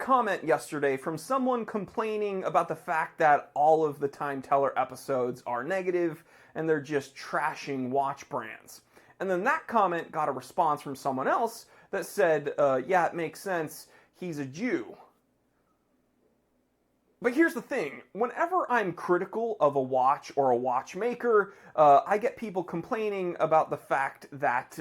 comment yesterday from someone complaining about the fact that all of the Time Teller episodes are negative and they're just trashing watch brands. And then that comment got a response from someone else that said, yeah, it makes sense, he's a Jew. But here's the thing, whenever I'm critical of a watch or a watchmaker, I get people complaining about the fact that,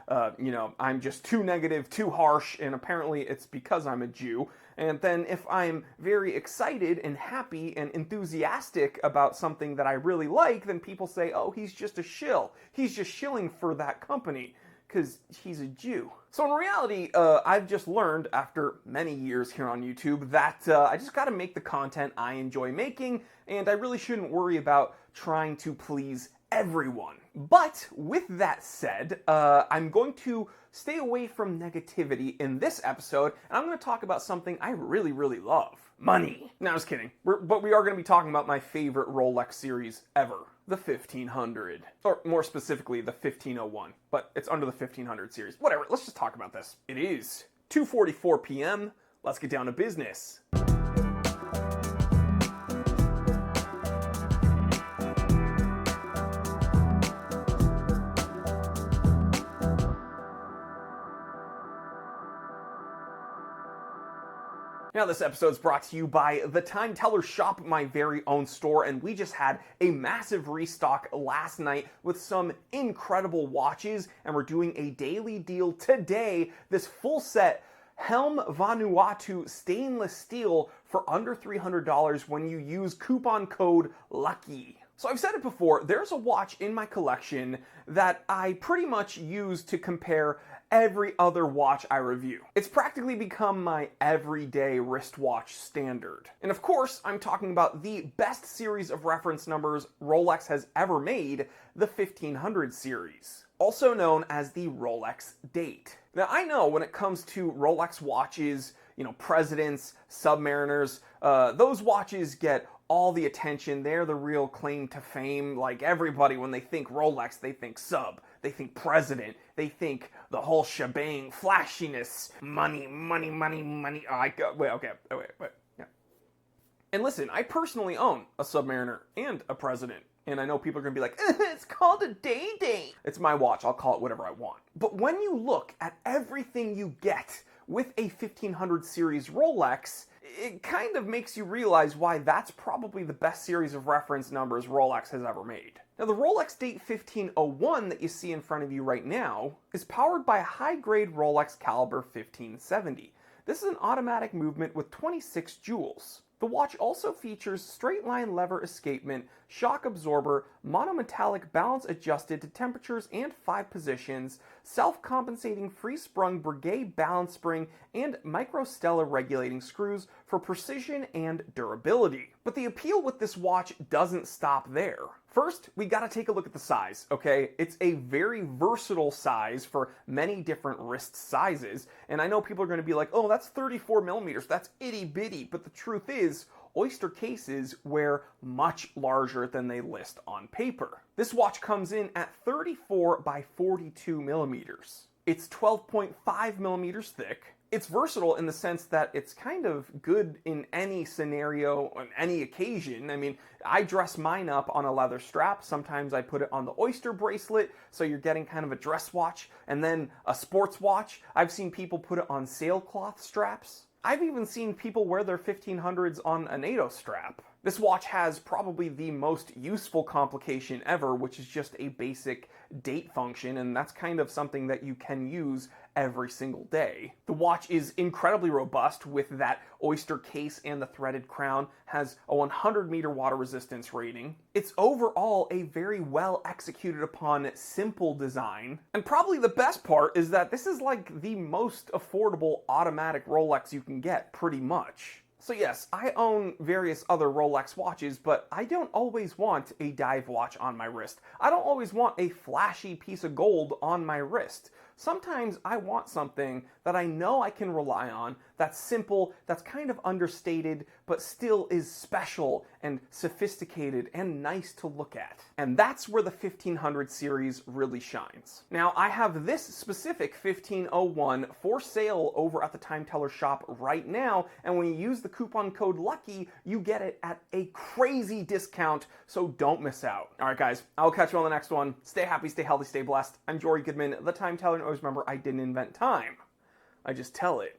I'm just too negative, too harsh, and apparently it's because I'm a Jew. And then if I'm very excited and happy and enthusiastic about something that I really like, then people say, oh, he's just a shill. He's just shilling for that company because he's a Jew. So in reality, I've just learned after many years here on YouTube that I just gotta make the content I enjoy making, and I really shouldn't worry about trying to please everyone. But with that said, I'm going to stay away from negativity in this episode, and I'm going to talk about something I really, really love. Money. No, I was kidding. But we are going to be talking about my favorite Rolex series ever. The 1500. Or more specifically, the 1501. But it's under the 1500 series. Whatever, let's just talk about this. It is 2:44 p.m. Let's get down to business. Now this episode's brought to you by the Time Teller Shop, my very own store, and we just had a massive restock last night with some incredible watches, and we're doing a daily deal today, this full set Helm Vanuatu stainless steel for under $300 when you use coupon code LUCKY. So I've said it before, there's a watch in my collection that I pretty much use to compare every other watch I review. It's practically become my everyday wristwatch standard. And of course, I'm talking about the best series of reference numbers Rolex has ever made, the 1500 series, also known as the Rolex date. Now I know when it comes to Rolex watches, presidents, submariners, those watches get all the attention. They're the real claim to fame. Like everybody, when they think Rolex, they think sub, they think president, they think the whole shebang, flashiness, money, money, money, money. Wait. Yeah. And listen, I personally own a Submariner and a President. And I know people are going to be like, it's called a day-day. It's my watch. I'll call it whatever I want. But when you look at everything you get with a 1500 series Rolex, it kind of makes you realize why that's probably the best series of reference numbers Rolex has ever made. Now the Rolex date 1501 that you see in front of you right now is powered by a high-grade Rolex caliber 1570. This is an automatic movement with 26 jewels. The watch also features straight-line lever escapement, shock absorber, monometallic balance adjusted to temperatures and 5 positions, self-compensating free-sprung brigade balance spring, and microstellar regulating screws for precision and durability. But the appeal with this watch doesn't stop there. First, we gotta take a look at the size, okay? It's a very versatile size for many different wrist sizes, and I know people are gonna be like, oh, that's 34 millimeters, that's itty bitty, but the truth is, Oyster cases wear much larger than they list on paper. This watch comes in at 34 by 42 millimeters. It's 12.5 millimeters thick. It's versatile in the sense that it's kind of good in any scenario, on any occasion. I mean, I dress mine up on a leather strap. Sometimes I put it on the Oyster bracelet, so you're getting kind of a dress watch, and then a sports watch. I've seen people put it on sailcloth straps. I've even seen people wear their 1500s on a NATO strap. This watch has probably the most useful complication ever, which is just a basic date function, and that's kind of something that you can use every single day. The watch is incredibly robust with that Oyster case, and the threaded crown has a 100-meter water resistance rating. It's overall a very well executed upon simple design. And probably the best part is that this is like the most affordable automatic Rolex you can get, pretty much. So yes, I own various other Rolex watches, but I don't always want a dive watch on my wrist. I don't always want a flashy piece of gold on my wrist. Sometimes I want something that I know I can rely on, that's simple, that's kind of understated, but still is special and sophisticated and nice to look at. And that's where the 1500 series really shines. Now, I have this specific 1501 for sale over at the Time Teller shop right now, and when you use the coupon code LUCKY, you get it at a crazy discount, so don't miss out. All right, guys, I'll catch you on the next one. Stay happy, stay healthy, stay blessed. I'm Jory Goodman, the Time Teller, and always remember, I didn't invent time. I just tell it.